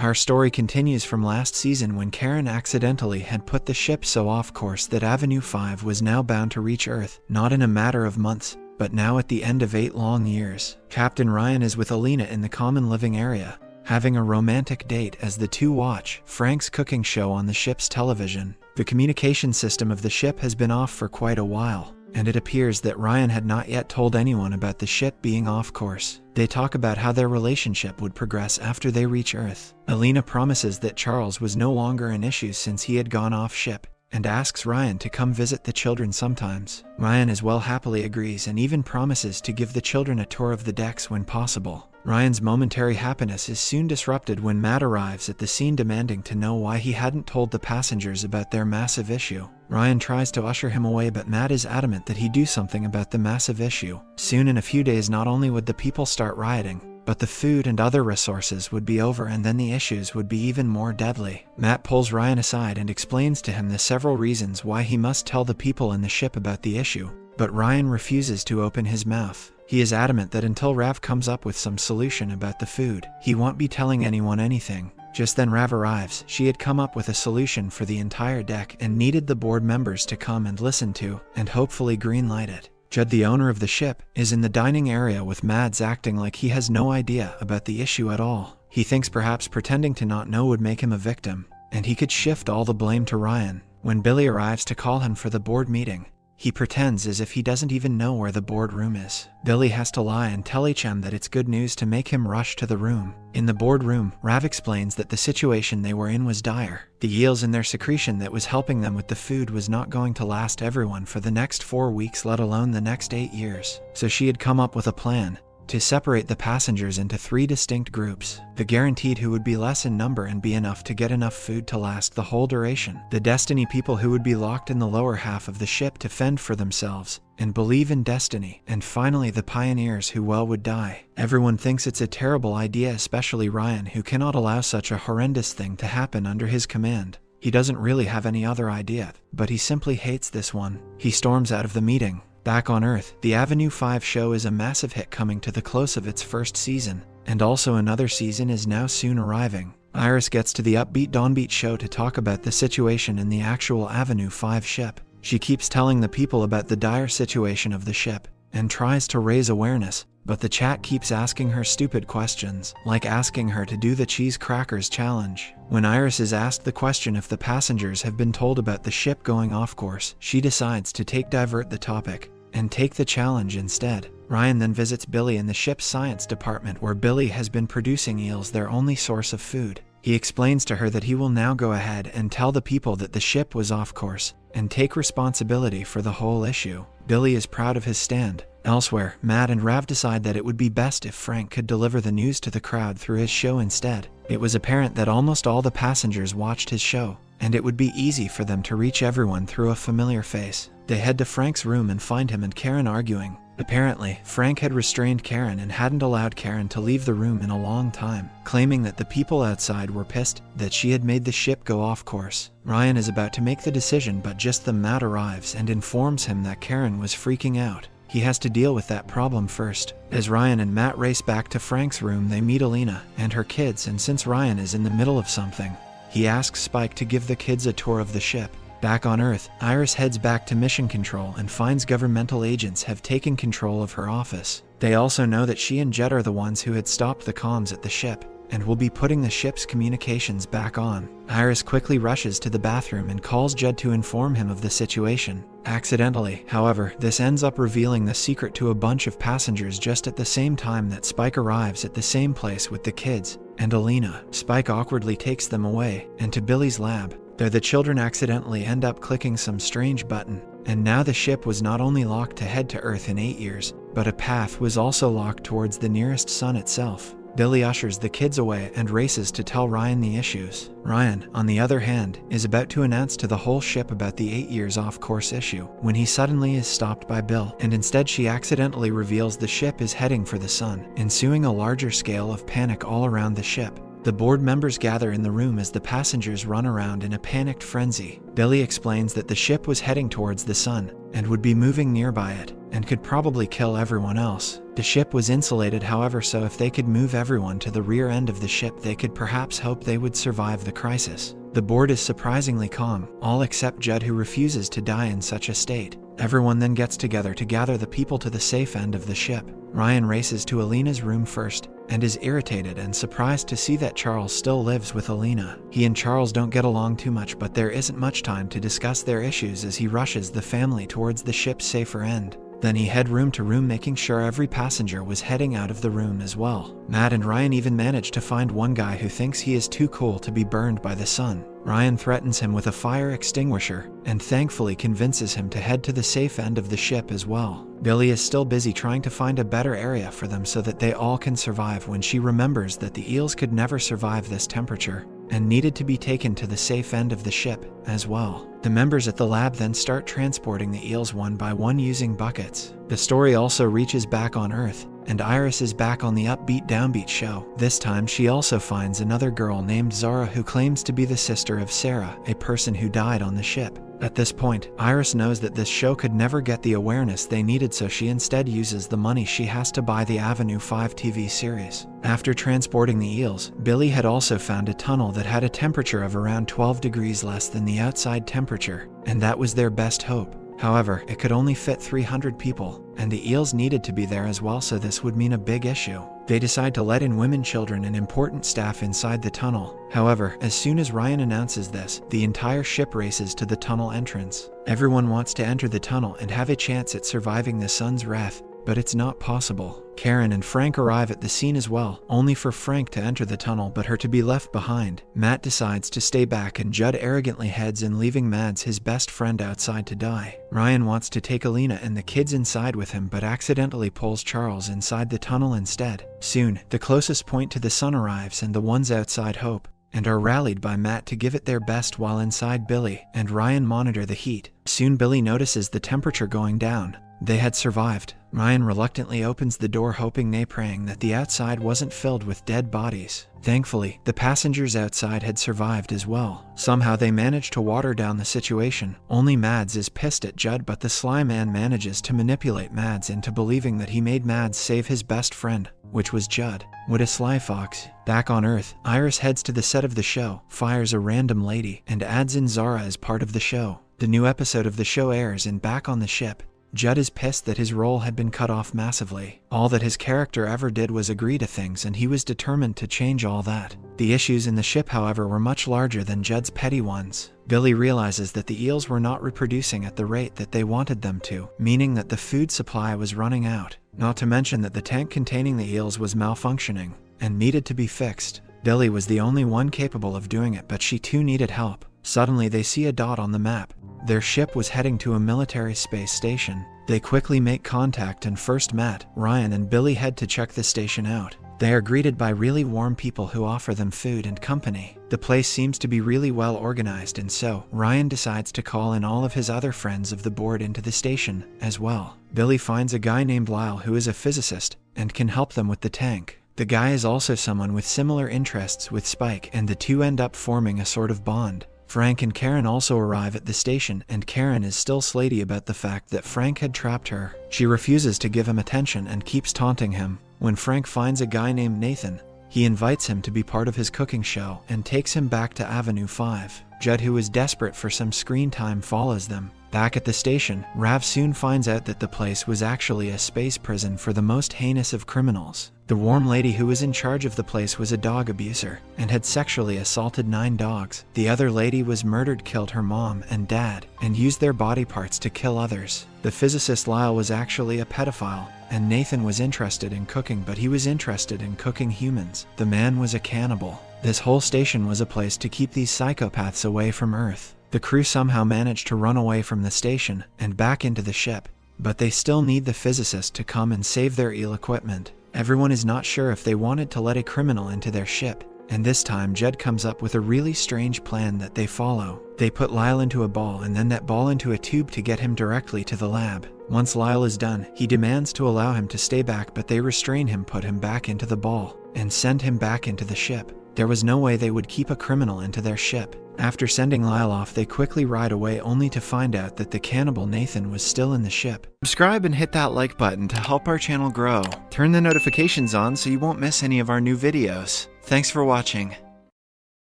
Our story continues from last season when Karen accidentally had put the ship so off course that Avenue 5 was now bound to reach Earth, not in a matter of months, but now at the end of 8 long years. Captain Ryan is with Alina in the common living area, having a romantic date as the two watch Frank's cooking show on the ship's television. The communication system of the ship has been off for quite a while, and it appears that Ryan had not yet told anyone about the ship being off course. They talk about how their relationship would progress after they reach Earth. Alina promises that Charles was no longer an issue since he had gone off ship, and asks Ryan to come visit the children sometimes. Ryan as well happily agrees and even promises to give the children a tour of the decks when possible. Ryan's momentary happiness is soon disrupted when Matt arrives at the scene demanding to know why he hadn't told the passengers about their massive issue. Ryan tries to usher him away, but Matt is adamant that he do something about the massive issue. Soon in a few days, not only would the people start rioting, but the food and other resources would be over, and then the issues would be even more deadly. Matt pulls Ryan aside and explains to him the several reasons why he must tell the people in the ship about the issue, but Ryan refuses to open his mouth. He is adamant that until Rav comes up with some solution about the food, he won't be telling anyone anything. Just then Rav arrives. She had come up with a solution for the entire deck and needed the board members to come and listen to, and hopefully greenlight it. Judd, the owner of the ship, is in the dining area with Mads acting like he has no idea about the issue at all. He thinks perhaps pretending to not know would make him a victim, and he could shift all the blame to Ryan. When Billy arrives to call him for the board meeting, he pretends as if he doesn't even know where the boardroom is. Billy has to lie and tell HM that it's good news to make him rush to the room. In the boardroom, Rav explains that the situation they were in was dire. The eels in their secretion that was helping them with the food was not going to last everyone for the next 4 weeks, let alone the next 8 years. So she had come up with a plan to separate the passengers into 3 distinct groups. The guaranteed, who would be less in number and be enough to get enough food to last the whole duration. The destiny people, who would be locked in the lower half of the ship to fend for themselves and believe in destiny. And finally the pioneers, who would die. Everyone thinks it's a terrible idea, especially Ryan, who cannot allow such a horrendous thing to happen under his command. He doesn't really have any other idea, but he simply hates this one. He storms out of the meeting. Back on Earth, the Avenue 5 show is a massive hit, coming to the close of its first season, and also another season is now soon arriving. Iris gets to the upbeat downbeat show to talk about the situation in the actual Avenue 5 ship. She keeps telling the people about the dire situation of the ship, and tries to raise awareness, but the chat keeps asking her stupid questions, like asking her to do the cheese crackers challenge. When Iris is asked the question if the passengers have been told about the ship going off course, she decides to divert the topic and take the challenge instead. Ryan then visits Billy in the ship's science department, where Billy has been producing eels, their only source of food. He explains to her that he will now go ahead and tell the people that the ship was off course and take responsibility for the whole issue. Billy is proud of his stand. Elsewhere, Matt and Rav decide that it would be best if Frank could deliver the news to the crowd through his show instead. It was apparent that almost all the passengers watched his show, and it would be easy for them to reach everyone through a familiar face. They head to Frank's room and find him and Karen arguing. Apparently, Frank had restrained Karen and hadn't allowed Karen to leave the room in a long time, claiming that the people outside were pissed that she had made the ship go off course. Ryan is about to make the decision, but just then Matt arrives and informs him that Karen was freaking out. He has to deal with that problem first. As Ryan and Matt race back to Frank's room, they meet Alina and her kids, and since Ryan is in the middle of something, he asks Spike to give the kids a tour of the ship. Back on Earth, Iris heads back to Mission Control and finds governmental agents have taken control of her office. They also know that she and Jed are the ones who had stopped the comms at the ship, and will be putting the ship's communications back on. Iris quickly rushes to the bathroom and calls Jed to inform him of the situation. Accidentally, however, this ends up revealing the secret to a bunch of passengers just at the same time that Spike arrives at the same place with the kids and Alina. Spike awkwardly takes them away and to Billy's lab. There the children accidentally end up clicking some strange button, and now the ship was not only locked to head to Earth in 8 years, but a path was also locked towards the nearest sun itself. Billy ushers the kids away and races to tell Ryan the issues. Ryan, on the other hand, is about to announce to the whole ship about the 8 years off-course issue, when he suddenly is stopped by Bill, and instead she accidentally reveals the ship is heading for the sun, ensuing a larger scale of panic all around the ship. The board members gather in the room as the passengers run around in a panicked frenzy. Billy explains that the ship was heading towards the sun and would be moving nearby it, and could probably kill everyone else. The ship was insulated, however, so if they could move everyone to the rear end of the ship, they could perhaps hope they would survive the crisis. The board is surprisingly calm, all except Judd, who refuses to die in such a state. Everyone then gets together to gather the people to the safe end of the ship. Ryan races to Alina's room first, and is irritated and surprised to see that Charles still lives with Alina. He and Charles don't get along too much, but there isn't much time to discuss their issues as he rushes the family towards the ship's safer end. Then he head room to room, making sure every passenger was heading out of the room as well. Matt and Ryan even manage to find one guy who thinks he is too cool to be burned by the sun. Ryan threatens him with a fire extinguisher, and thankfully convinces him to head to the safe end of the ship as well. Billy is still busy trying to find a better area for them so that they all can survive when she remembers that the eels could never survive this temperature, and needed to be taken to the safe end of the ship as well. The members at the lab then start transporting the eels one by one using buckets. The story also reaches back on Earth, and Iris is back on the upbeat downbeat show. This time she also finds another girl named Zara who claims to be the sister of Sarah, a person who died on the ship. At this point, Iris knows that this show could never get the awareness they needed, so she instead uses the money she has to buy the Avenue 5 TV series. After transporting the eels, Billy had also found a tunnel that had a temperature of around 12 degrees less than the outside temperature, and that was their best hope. However, it could only fit 300 people, and the eels needed to be there as well, so this would mean a big issue. They decide to let in women, children, and important staff inside the tunnel. However, as soon as Ryan announces this, the entire ship races to the tunnel entrance. Everyone wants to enter the tunnel and have a chance at surviving the sun's wrath, but it's not possible. Karen and Frank arrive at the scene as well, only for Frank to enter the tunnel but her to be left behind. Matt decides to stay back and Judd arrogantly heads in, leaving Mads, his best friend, outside to die. Ryan wants to take Alina and the kids inside with him but accidentally pulls Charles inside the tunnel instead. Soon, the closest point to the sun arrives and the ones outside hope, and are rallied by Matt to give it their best, while inside Billy and Ryan monitor the heat. Soon Billy notices the temperature going down. They had survived. Ryan reluctantly opens the door, hoping nay praying that the outside wasn't filled with dead bodies. Thankfully, the passengers outside had survived as well. Somehow they managed to water down the situation. Only Mads is pissed at Judd, but the Sly Man manages to manipulate Mads into believing that he made Mads save his best friend, which was Judd. What a sly fox. Back on Earth, Iris heads to the set of the show, fires a random lady, and adds in Zara as part of the show. The new episode of the show airs, and back on the ship, Judd is pissed that his role had been cut off massively. All that his character ever did was agree to things, and he was determined to change all that. The issues in the ship, however, were much larger than Judd's petty ones. Billy realizes that the eels were not reproducing at the rate that they wanted them to, meaning that the food supply was running out. Not to mention that the tank containing the eels was malfunctioning and needed to be fixed. Billy was the only one capable of doing it, but she too needed help. Suddenly they see a dot on the map. Their ship was heading to a military space station. They quickly make contact, and first Matt, Ryan, and Billy head to check the station out. They are greeted by really warm people who offer them food and company. The place seems to be really well organized, and so Ryan decides to call in all of his other friends of the board into the station as well. Billy finds a guy named Lyle who is a physicist and can help them with the tank. The guy is also someone with similar interests with Spike, and the two end up forming a sort of bond. Frank and Karen also arrive at the station, and Karen is still slatey about the fact that Frank had trapped her. She refuses to give him attention and keeps taunting him. When Frank finds a guy named Nathan, he invites him to be part of his cooking show and takes him back to Avenue 5. Judd, who is desperate for some screen time, follows them. Back at the station, Rav soon finds out that the place was actually a space prison for the most heinous of criminals. The warm lady who was in charge of the place was a dog abuser and had sexually assaulted 9 dogs. The other lady was murdered, killed her mom and dad, and used their body parts to kill others. The physicist Lyle was actually a pedophile, and Nathan was interested in cooking, but he was interested in cooking humans. The man was a cannibal. This whole station was a place to keep these psychopaths away from Earth. The crew somehow managed to run away from the station and back into the ship, but they still need the physicist to come and save their eel equipment. Everyone is not sure if they wanted to let a criminal into their ship, and this time Judd comes up with a really strange plan that they follow. They put Lyle into a ball and then that ball into a tube to get him directly to the lab. Once Lyle is done, he demands to allow him to stay back, but they restrain him, put him back into the ball, and send him back into the ship. There was no way they would keep a criminal into their ship. After sending Lyle off, they quickly ride away only to find out that the cannibal Nathan was still in the ship. Subscribe and hit that like button to help our channel grow. Turn the notifications on so you won't miss any of our new videos. Thanks for watching.